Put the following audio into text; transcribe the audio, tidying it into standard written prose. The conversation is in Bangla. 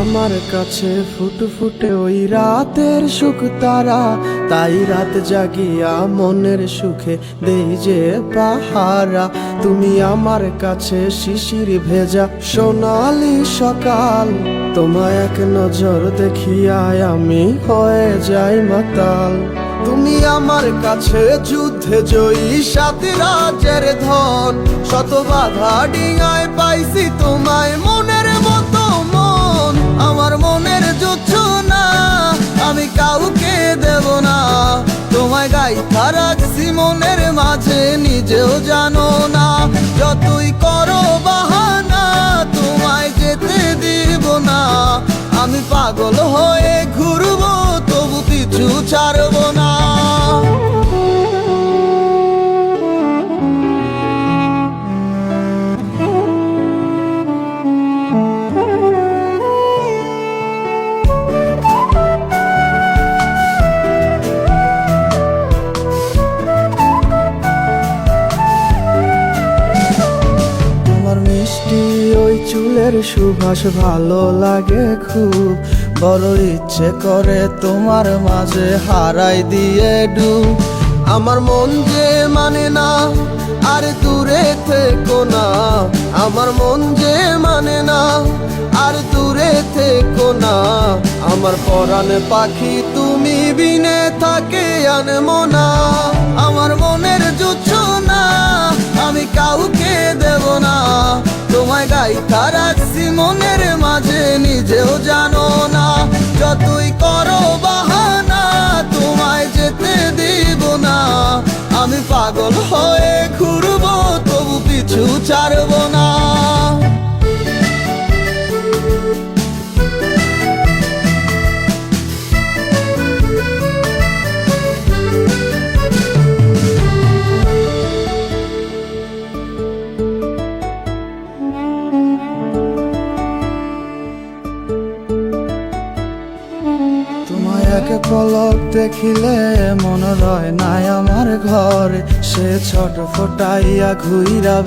আমার কাছে ফুটফুটে ওই রাতের সুখ তারা, তাই রাত জাগিয়া মনের সুখে দেই যে পাহারা। তুমি আমার কাছে শিশির ভেজা সোনালি সকাল, তোমায় এক নজর দেখিয়ায় আমি হয়ে যাই মাতাল। তুমি আমার কাছে যুদ্ধে জয়ী সাত রাজ্যের ধন, শত বাধা ডিঙায় পাইছি তোমায় মনের মতো মন। আমার মনের জোছনা আমি কাউকে দেব না, তোমায় গাইথা রাখছি মনের মাঝে নিজেও জানো না। যতই করো বাহানা তোমায় যেতে দিব না, আমি পাগল হয়ে ঘুরবো তবু পিছু ছাড়বো না। মিষ্টি ওই চুলের সুবাস ভালো লাগে খুব, বড় ইচ্ছে করে তোমার মাঝে হারাই দিয়ে ডুব। আমার মন যে মানে না আর দূরে থেকো না, আমার মন যে মানে না আর দূরে থেকো না। আমার পরাণে পাখি তুমি বিনে থাকে আনমো না, আমার মনের জোছনা আমি কাউকে দেব না। তোমায় গাইথা রাখছি মনের মাঝে নিজেও জানো না, যতই করো বাহানা তোমায় যেতে দিব না। আমি পাগল হয়ে ঘুরবো তবু পিছু ছাড়বো না। তোমায় এক পলক দেখিলে মন রয় নাই আমার ঘরে, সে ছটফটাইয়া ঘুইরা